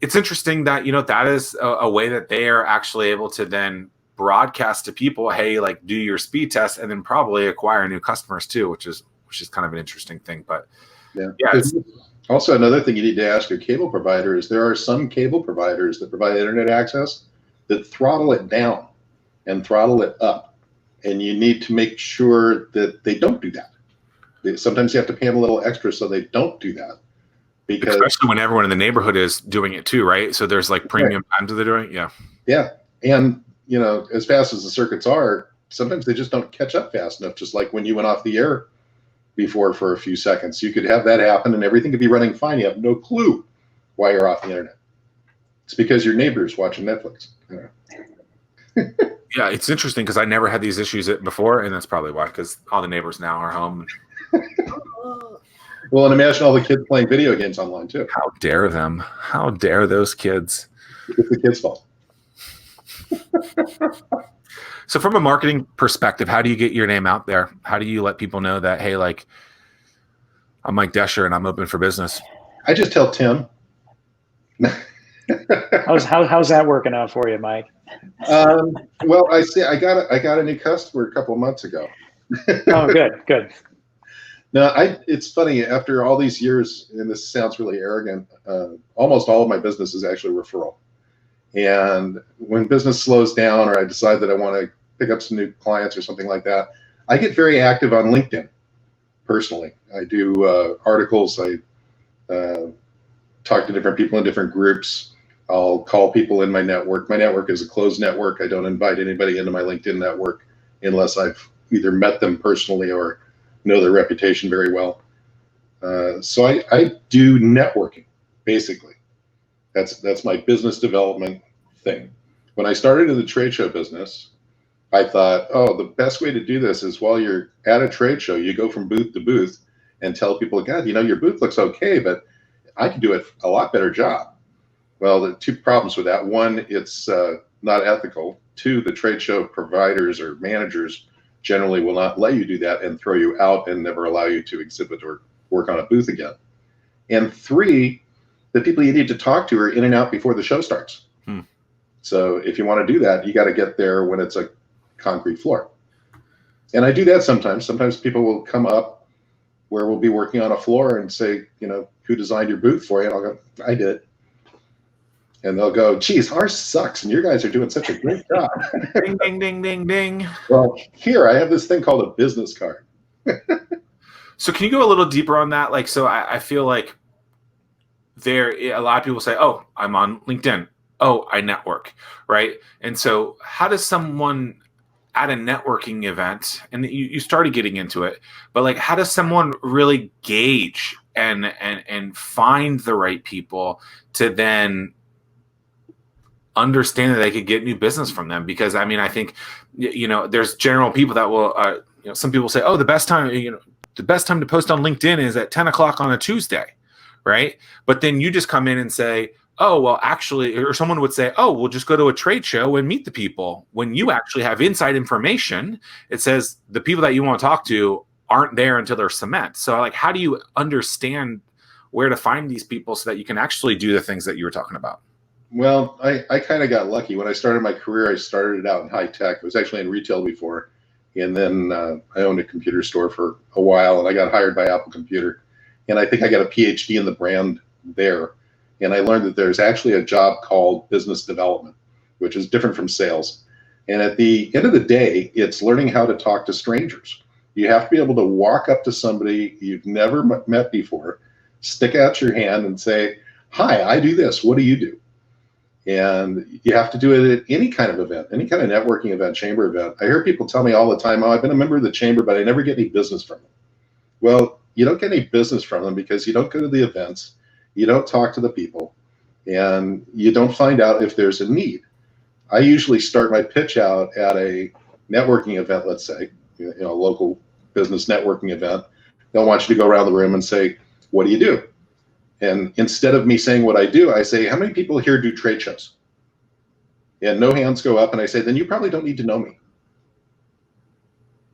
interesting that, that is a way that they are actually able to then broadcast to people, hey, like, do your speed test, and then probably acquire new customers too, which is kind of an interesting thing. But yeah. Also, another thing you need to ask your cable provider is there are some cable providers that provide internet access that throttle it down and throttle it up. And you need to make sure that they don't do that. Sometimes you have to pay them a little extra so they don't do that. Because, especially when everyone in the neighborhood is doing it too, right? So there's like premium times that they're doing it. Yeah. Yeah. And, as fast as the circuits are, sometimes they just don't catch up fast enough, just like when you went off the air before for a few seconds. You could have that happen and everything could be running fine. You have no clue why you're off the internet. It's because your neighbor's watching Netflix. Yeah, it's interesting because I never had these issues before, and that's probably why, because all the neighbors now are home. Well, and imagine all the kids playing video games online too. How dare them? How dare those kids? It's the kids' fault. So from a marketing perspective, how do you get your name out there? How do you let people know that, hey, like, I'm Mike Descher and I'm open for business? I just tell Tim. How's that working out for you, Mike? Well, I got a new customer a couple of months ago. Oh, good. No, it's funny, after all these years, and this sounds really arrogant, almost all of my business is actually referral. And when business slows down, or I decide that I want to pick up some new clients or something like that, I get very active on LinkedIn personally. I do articles. I talk to different people in different groups. I'll call people in my network. My network is a closed network. I don't invite anybody into my LinkedIn network unless I've either met them personally or know their reputation very well. So I do networking, basically. That's my business development thing. When I started in the trade show business, I thought, the best way to do this is while you're at a trade show, you go from booth to booth and tell people, God, your booth looks okay, but I could do a lot better job. Well, the two problems with that: one, it's not ethical. Two, the trade show providers or managers generally will not let you do that and throw you out and never allow you to exhibit or work on a booth again. And three, the people you need to talk to are in and out before the show starts. So if you want to do that, you got to get there when it's a concrete floor. And I do that sometimes. Sometimes people will come up where we'll be working on a floor and say, who designed your booth for you? And I'll go, I did. And they'll go, geez, ours sucks, and your guys are doing such a great job. Ding, ding, ding, ding, ding. Well, here I have this thing called a business card. So can you go a little deeper on that? Like, so I feel like a lot of people say, oh, I'm on LinkedIn. Oh, I network, right? And so how does someone at a networking event, and you started getting into it, but like, how does someone really gauge and find the right people to then understand that they could get new business from them? Because I mean, I think, there's general people that will, some people say, oh, the best time to post on LinkedIn is at 10 o'clock on a Tuesday, right? But then you just come in and say, oh, well, actually, or someone would say, oh, we'll just go to a trade show and meet the people. When you actually have inside information, it says the people that you want to talk to aren't there until they're cement. So like, how do you understand where to find these people so that you can actually do the things that you were talking about? Well, I kind of got lucky. When I started my career, I started out in high tech. I was actually in retail before. And then I owned a computer store for a while, and I got hired by Apple Computer. And I think I got a PhD in the brand there. And I learned that there's actually a job called business development, which is different from sales. And at the end of the day, it's learning how to talk to strangers. You have to be able to walk up to somebody you've never met before, stick out your hand and say, hi, I do this. What do you do? And you have to do it at any kind of event, any kind of networking event, chamber event. I hear people tell me all the time, oh, I've been a member of the chamber, but I never get any business from them. Well, you don't get any business from them because you don't go to the events, you don't talk to the people, and you don't find out if there's a need. I usually start my pitch out at a networking event, let's say, a local business networking event. They'll want you to go around the room and say, what do you do? And instead of me saying what I do, I say, how many people here do trade shows? And no hands go up, and I say, then you probably don't need to know me.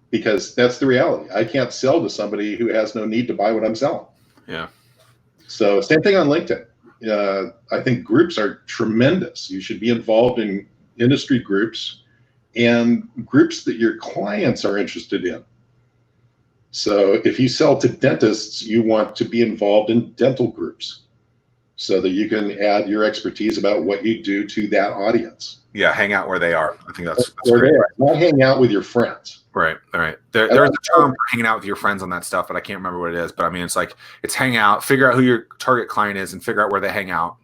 Because that's the reality. I can't sell to somebody who has no need to buy what I'm selling. Yeah. So same thing on LinkedIn. I think groups are tremendous. You should be involved in industry groups and groups that your clients are interested in. So if you sell to dentists, you want to be involved in dental groups so that you can add your expertise about what you do to that audience. Yeah, hang out where they are. I think that's where great. they are. Not hang out with your friends. Right, all right. There's a term for hanging out with your friends on that stuff, but I can't remember what it is. But I mean, it's hang out, figure out who your target client is and figure out where they hang out.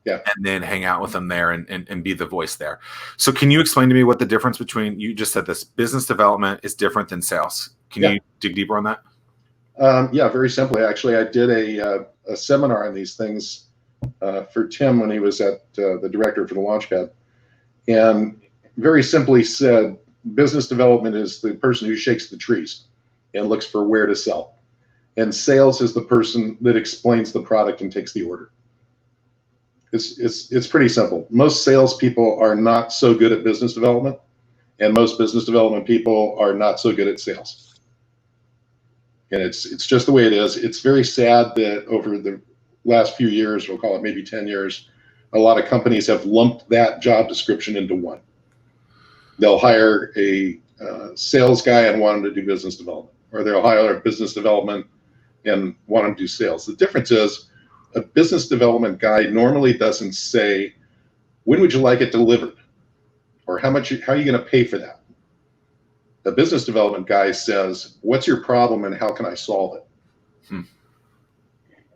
Yeah. And then hang out with them there and be the voice there. So can you explain to me what the difference between, you just said this, business development is different than sales. Can you dig deeper on that? Yeah, very simply. Actually, I did a seminar on these things for Tim when he was at the director for the Launchpad. And very simply said, business development is the person who shakes the trees and looks for where to sell. And sales is the person that explains the product and takes the order. It's pretty simple. Most salespeople are not so good at business development, and most business development people are not so good at sales. And it's just the way it is. It's very sad that over the last few years, we'll call it maybe 10 years, a lot of companies have lumped that job description into one. They'll hire a sales guy and want him to do business development, or they'll hire a business development and want him to do sales. The difference is a business development guy normally doesn't say, when would you like it delivered? Or how are you going to pay for that? The business development guy says, what's your problem and how can I solve it?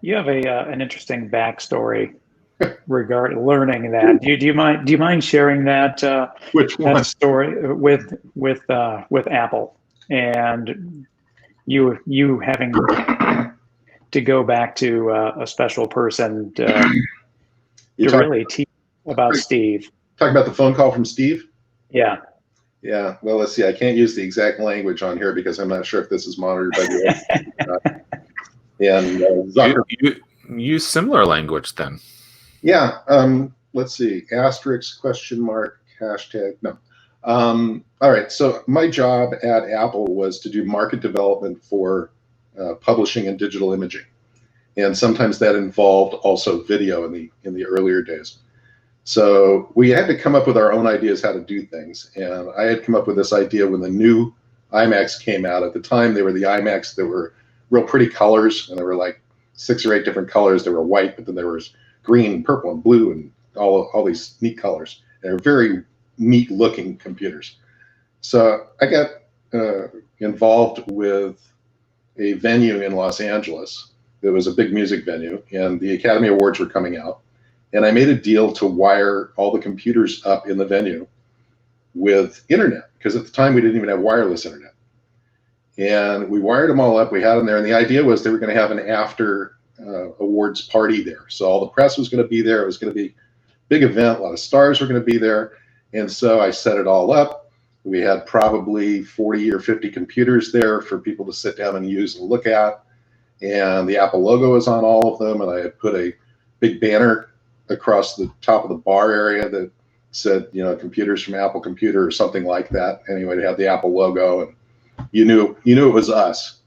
You have an interesting backstory regarding learning that. Do you mind sharing that Which one? that story with Apple and you having to go back to a special person to really teach about Steve? Talking about the phone call from Steve? Yeah. Yeah, well, let's see. I can't use the exact language on here because I'm not sure if this is monitored by the and Zucker. You use similar language then. Yeah. Let's see. Asterisk, question mark, hashtag. No. All right. So my job at Apple was to do market development for publishing and digital imaging, and sometimes that involved also video in the earlier days. So we had to come up with our own ideas how to do things. And I had come up with this idea when the new iMacs came out. At the time, they were the iMacs that were real pretty colors, and there were like 6 or 8 different colors. They were white, but then there was green, purple, and blue, and all these neat colors. And they're very neat looking computers. So I got involved with a venue in Los Angeles. It was a big music venue, and the Academy Awards were coming out. And I made a deal to wire all the computers up in the venue with internet, because at the time we didn't even have wireless internet. And we wired them all up. We had them there, and the idea was they were going to have an after awards party there. So all the press was going to be there. It was going to be a big event. A lot of stars were going to be there. And so I set it all up. We had probably 40 or 50 computers there for people to sit down and use and look at. And the Apple logo was on all of them. And I had put a big banner across the top of the bar area that said, you know, computers from Apple Computer or something like that. Anyway, to have the Apple logo, and you knew it was us.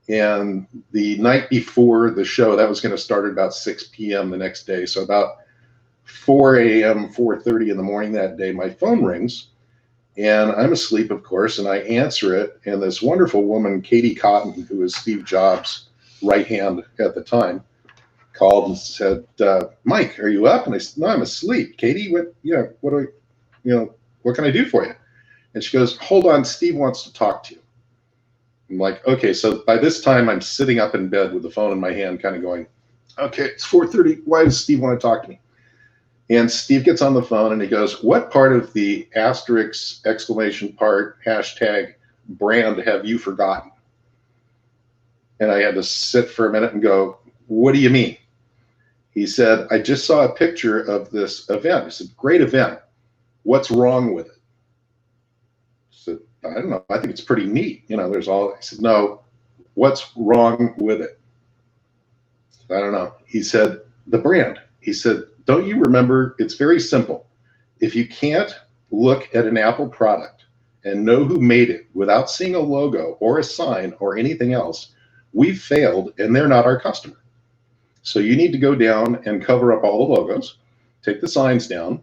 And the night before the show, that was going to start at about 6 p.m. the next day. So about 4 a.m., 4:30 in the morning that day, my phone rings, and I'm asleep, of course, and I answer it. And this wonderful woman, Katie Cotton, who was Steve Jobs' right hand at the time, called and said, "Mike, are you up?" And I said, "No, I'm asleep." "Katie, what can I do for you?" And she goes, "Hold on, Steve wants to talk to you." I'm like, okay. So by this time, I'm sitting up in bed with the phone in my hand, kind of going, okay, it's 4:30. Why does Steve want to talk to me? And Steve gets on the phone and he goes, "What part of the asterisk, exclamation part, hashtag brand have you forgotten?" And I had to sit for a minute and go, "What do you mean?" He said, "I just saw a picture of this event." I said, "Great event. What's wrong with it?" I said, "I don't know. I think it's pretty neat. You know, there's all." I said, "No, what's wrong with it?" I don't know. He said, "The brand." He said, "Don't you remember? It's very simple. If you can't look at an Apple product and know who made it without seeing a logo or a sign or anything else, we've failed and they're not our customer. So you need to go down and cover up all the logos, take the signs down,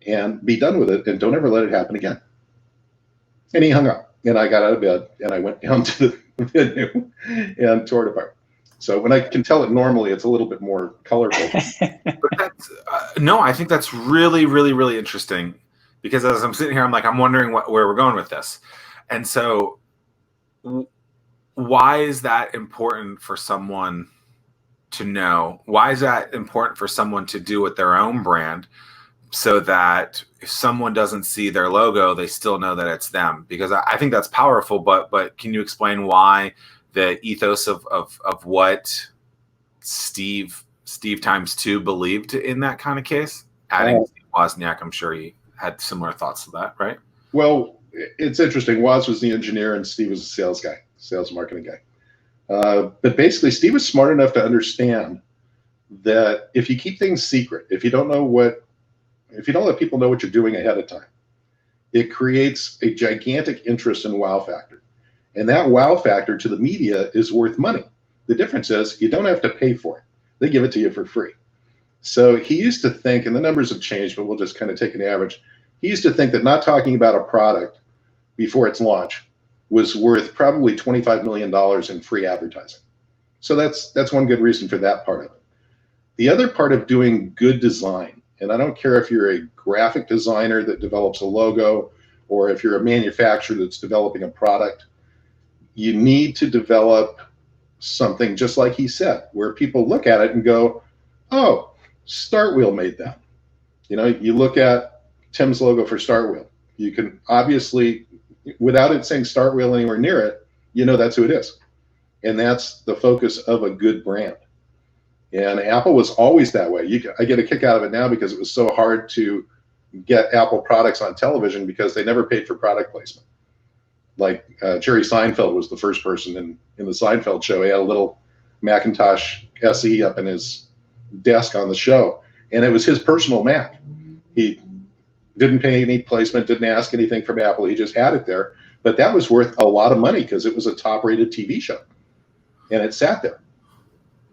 and be done with it, and don't ever let it happen again." And he hung up, and I got out of bed and I went down to the venue and tore it apart. So when I can tell it normally, it's a little bit more colorful. But that's, no, I think that's really, really, really interesting, because as I'm sitting here, I'm wondering where we're going with this. And so why is that important for someone to know? Why is that important for someone to do with their own brand, so that if someone doesn't see their logo, they still know that it's them? Because I think that's powerful, but can you explain why the ethos of what Steve times two believed in that kind of case? Adding Steve Wozniak, I'm sure he had similar thoughts to that, right? Well, it's interesting. Woz was the engineer and Steve was the sales guy, sales marketing guy. But basically, Steve was smart enough to understand that if you keep things secret, if you don't let people know what you're doing ahead of time, it creates a gigantic interest and wow factor. And that wow factor to the media is worth money. The difference is you don't have to pay for it. They give it to you for free. So he used to think, and the numbers have changed, but we'll just kind of take an average. He used to think that not talking about a product before its launch was worth probably $25 million in free advertising. So that's one good reason for that part of it. The other part of doing good design, and I don't care if you're a graphic designer that develops a logo or if you're a manufacturer that's developing a product, you need to develop something just like he said, where people look at it and go, "Oh, Startwheel made that." You know, you look at Tim's logo for Startwheel. You can obviously, without it saying Startwheel anywhere near it, you know that's who it is. And that's the focus of a good brand. And Apple was always that way. I get a kick out of it now because it was so hard to get Apple products on television because they never paid for product placement. Like Jerry Seinfeld was the first person in the Seinfeld show. He had a little Macintosh SE up in his desk on the show, and it was his personal Mac. He didn't pay any placement, didn't ask anything from Apple. He just had it there. But that was worth a lot of money because it was a top-rated TV show, and it sat there.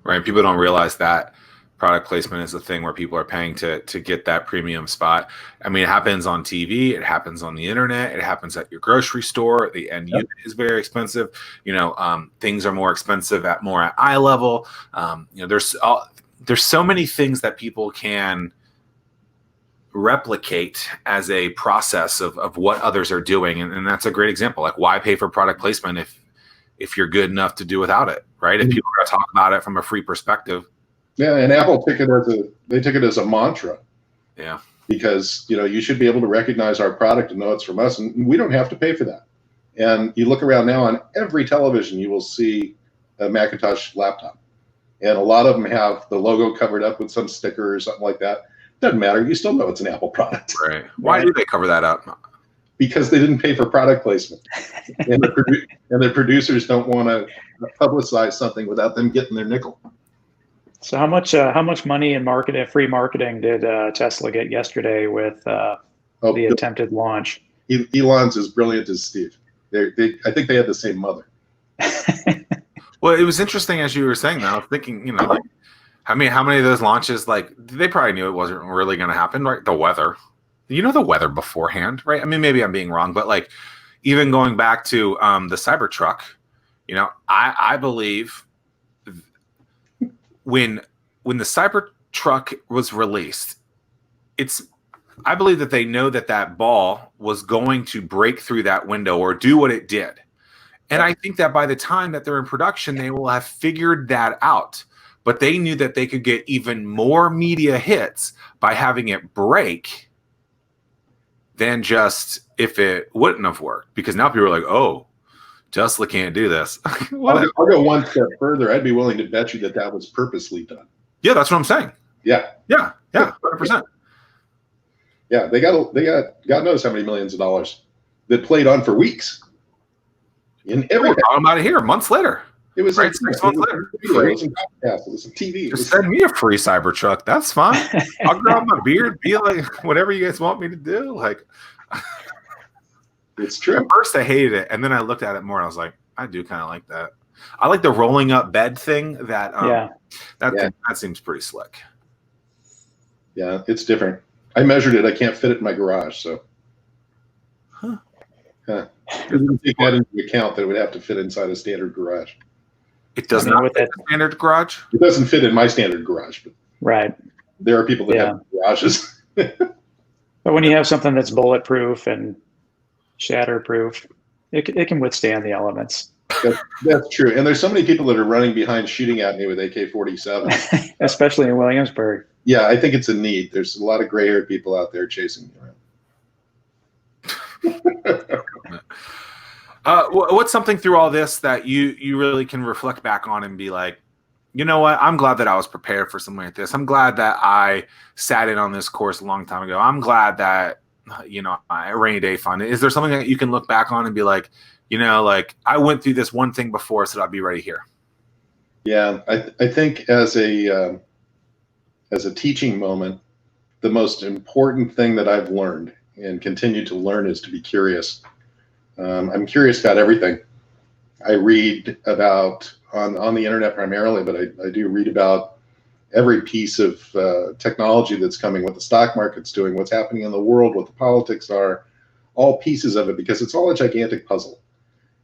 Right. People don't realize that product placement is a thing where people are paying to get that premium spot. I mean, it happens on TV, it happens on the internet, it happens at your grocery store. The end unit is very expensive. You know, things are more expensive at eye level. You know, there's so many things that people can replicate as a process of what others are doing, and that's a great example. Like, why pay for product placement if you're good enough to do without it, right? If people are going to talk about it from a free perspective. Yeah, and Apple took it as a mantra. Yeah. Because, you should be able to recognize our product and know it's from us, and we don't have to pay for that. And you look around now, on every television, you will see a Macintosh laptop. And a lot of them have the logo covered up with some sticker or something like that. Doesn't matter. You still know it's an Apple product. Right. Why do they cover that up? Because they didn't pay for product placement. And the producers don't want to publicize something without them getting their nickel. So how much money in free marketing did Tesla get yesterday with the attempted launch? Elon's as brilliant as Steve. I think they had the same mother. Well, it was interesting as you were saying that. I was thinking, like, how many of those launches, like, they probably knew it wasn't really going to happen, right? The weather, the weather beforehand, right? I mean, maybe I'm being wrong, but like, even going back to the Cybertruck, I believe when the Cybertruck was released, I believe that they know that ball was going to break through that window or do what it did. And I think that by the time that they're in production, they will have figured that out. But they knew that they could get even more media hits by having it break than just if it wouldn't have worked. Because now people are like, oh, Tesla can't do this. I'll go one step further. I'd be willing to bet you that was purposely done. Yeah, that's what I'm saying. Yeah, 100%. Yeah, they got God knows how many millions of dollars that played on for weeks. In every talking about it here months later. It was right, 6 months later. It was in podcast. It was in TV. Just send me a free Cybertruck. That's fine. I'll grow out my beard, be like whatever you guys want me to do. Like, it's true. At first, I hated it, and then I looked at it more, and I was like, I do kind of like that. I like the rolling up bed thing. That seems pretty slick. Yeah, it's different. I measured it. I can't fit it in my garage, so. I didn't take that into account that it would have to fit inside a standard garage. It does not fit in a standard garage? It doesn't fit in my standard garage, but right. There are people that have garages. But when you have something that's bulletproof and shatterproof, it can withstand the elements. That's true. And there's so many people that are running behind shooting at me with AK-47. Especially in Williamsburg. Yeah, I think it's a need. There's a lot of gray-haired people out there chasing me around. What's something through all this that you really can reflect back on and be like, you know what? I'm glad that I was prepared for something like this. I'm glad that I sat in on this course a long time ago. I'm glad that, a rainy day fund. Is there something that you can look back on and be like, like I went through this one thing before, so I'll be ready here? Yeah, I think as a teaching moment, the most important thing that I've learned and continue to learn is to be curious. I'm curious about everything. I read about on the internet primarily, but I do read about every piece of technology that's coming, what the stock market's doing, what's happening in the world, what the politics are, all pieces of it, because it's all a gigantic puzzle.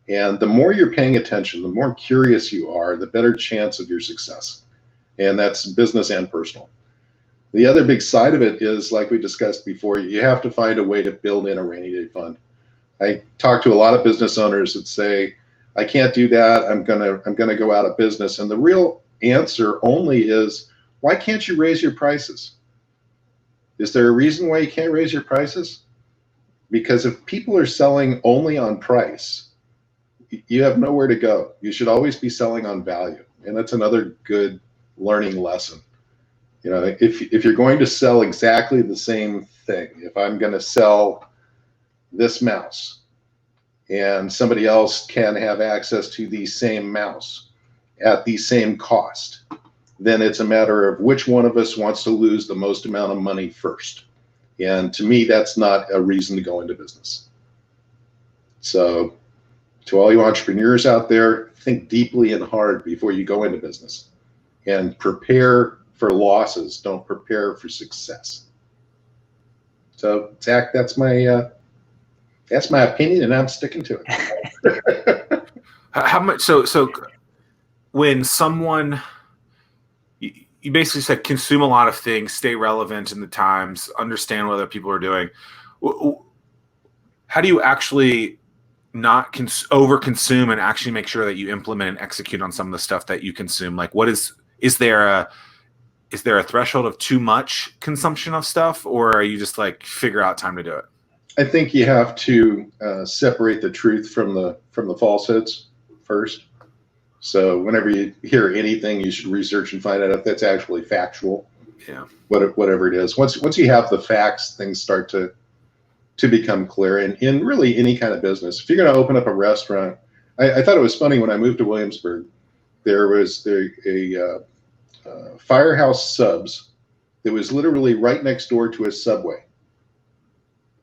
And the more you're paying attention, the more curious you are, the better chance of your success. And that's business and personal. The other big side of it is, like we discussed before, you have to find a way to build in a rainy day fund. I talk to a lot of business owners that say, I can't do that. I'm gonna go out of business. And the real answer only is, why can't you raise your prices? Is there a reason why you can't raise your prices? Because if people are selling only on price, you have nowhere to go. You should always be selling on value. And that's another good learning lesson. If you're going to sell exactly the same thing, if I'm going to sell this mouse and somebody else can have access to the same mouse at the same cost, then it's a matter of which one of us wants to lose the most amount of money first. And to me, that's not a reason to go into business. So to all you entrepreneurs out there, think deeply and hard before you go into business, and prepare for losses. Don't prepare for success. So Zach, that's my opinion, and I'm sticking to it. How much? So when someone, you basically said consume a lot of things, stay relevant in the times, understand what other people are doing. How do you actually over consume and actually make sure that you implement and execute on some of the stuff that you consume? Like, is there a threshold of too much consumption of stuff, or are you just like figure out time to do it? I think you have to separate the truth from the falsehoods first. So whenever you hear anything, you should research and find out if that's actually factual. Yeah. Whatever it is. Once you have the facts, things start to become clear. And in really any kind of business, if you're going to open up a restaurant, I thought it was funny when I moved to Williamsburg, there was a Firehouse Subs that was literally right next door to a Subway.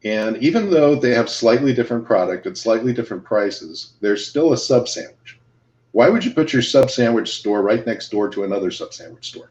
And even though they have slightly different product at slightly different prices, there's still a sub sandwich. Why would you put your sub sandwich store right next door to another sub sandwich store?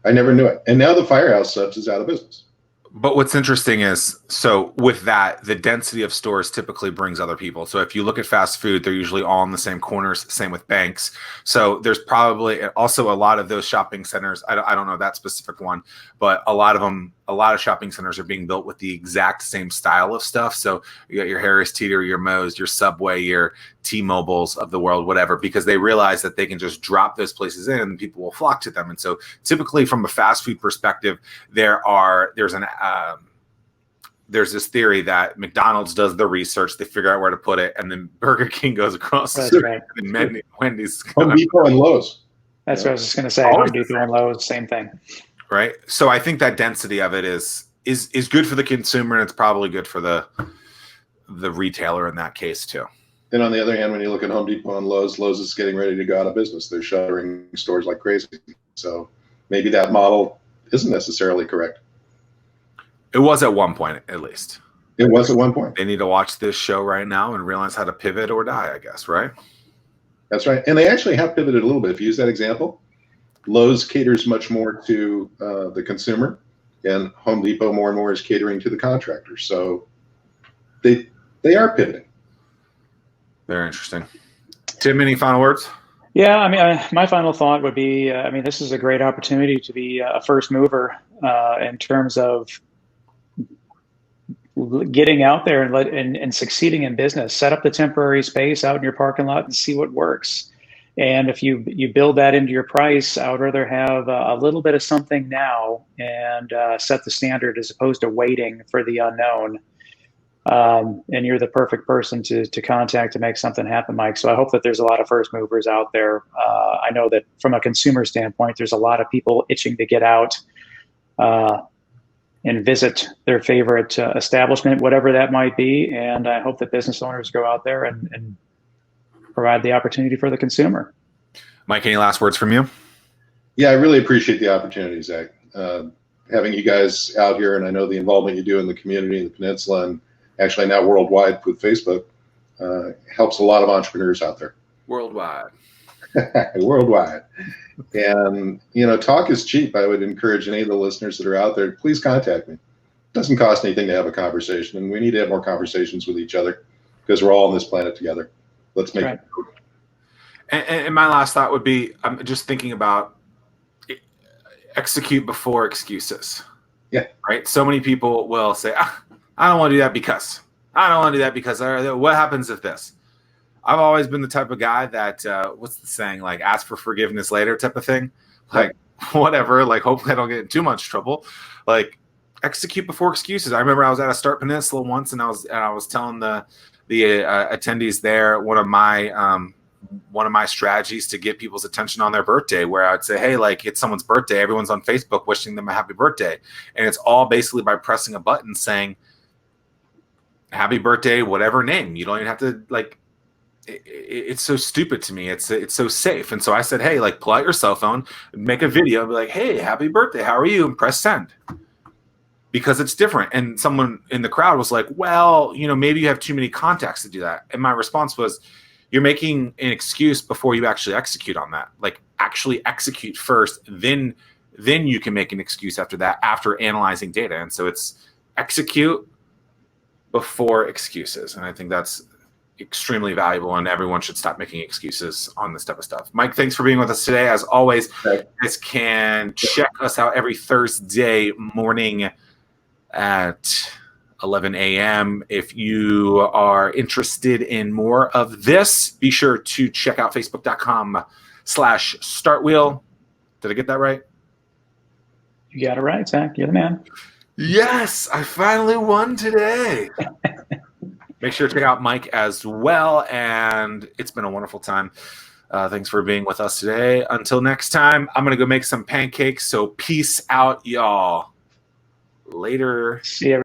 I never knew it. And now the Firehouse Subs is out of business. But what's interesting is, so with that, the density of stores typically brings other people. So if you look at fast food, they're usually all in the same corners, same with banks. So there's probably also a lot of those shopping centers. I don't know that specific one, but a lot of shopping centers are being built with the exact same style of stuff. So you got your Harris Teeter, your Moe's, your Subway, your T-Mobiles of the world, whatever, because they realize that they can just drop those places in and people will flock to them. And so typically from a fast food perspective, there's this theory that McDonald's does the research, they figure out where to put it, and then Burger King goes across the street, right. and Wendy's. Home Depot and Lowe's. That's what I was just going to say. Home Depot and Lowe's, same thing. Right. So I think that density of it is good for the consumer, and it's probably good for the retailer in that case too. And on the other hand, when you look at Home Depot and Lowe's is getting ready to go out of business. They're shuttering stores like crazy. So maybe that model isn't necessarily correct. It was at one point, at least. It was at one point. They need to watch this show right now and realize how to pivot or die, I guess, right? That's right. And they actually have pivoted a little bit. If you use that example, Lowe's caters much more to the consumer, and Home Depot more and more is catering to the contractor. So they are pivoting. Very interesting. Tim, any final words? Yeah, I mean, my final thought would be, this is a great opportunity to be a first mover in terms of getting out there and succeeding in business. Set up the temporary space out in your parking lot and see what works. And if you build that into your price, I would rather have a little bit of something now and set the standard as opposed to waiting for the unknown. And you're the perfect person to contact to make something happen, Mike. So I hope that there's a lot of first movers out there. I know that from a consumer standpoint, there's a lot of people itching to get out and visit their favorite establishment, whatever that might be. And I hope that business owners go out there and provide the opportunity for the consumer. Mike, any last words from you? Yeah, I really appreciate the opportunity, Zach. Having you guys out here, and I know the involvement you do in the community in the peninsula and actually now worldwide with Facebook, helps a lot of entrepreneurs out there. Worldwide. Worldwide. And, talk is cheap. I would encourage any of the listeners that are out there, please contact me. It doesn't cost anything to have a conversation, and we need to have more conversations with each other because we're all on this planet together. Let's make it. And my last thought would be, I'm just thinking about execute before excuses. Yeah. Right. So many people will say, I don't want to do that because what happens if this? I've always been the type of guy that, what's the saying? Like ask for forgiveness later type of thing. Like whatever, like hopefully I don't get in too much trouble. Like execute before excuses. I remember I was at a Start Peninsula once and I was telling the attendees there, one of my strategies to get people's attention on their birthday, where I'd say, hey, like it's someone's birthday. Everyone's on Facebook wishing them a happy birthday. And it's all basically by pressing a button saying, happy birthday, whatever name. You don't even have to it's so stupid to me. It's so safe. And so I said, hey, like pull out your cell phone, make a video and be like, hey, happy birthday. How are you? And press send. Because it's different. And someone in the crowd was like, well, maybe you have too many contacts to do that. And my response was, you're making an excuse before you actually execute on that. Like actually execute first, then you can make an excuse after that, after analyzing data. And so it's execute before excuses. And I think that's extremely valuable, and everyone should stop making excuses on this type of stuff. Mike, thanks for being with us today. As always, you guys can check us out every Thursday morning at 11 a.m. If you are interested in more of this, be sure to check out facebook.com/startwheel. Did I get that right? You got it right, Zack. You're the man. Yes, I finally won today. Make sure to check out Mike as well. And it's been a wonderful time. Thanks for being with us today. Until next time, I'm going to go make some pancakes. So peace out, y'all. Later. See you.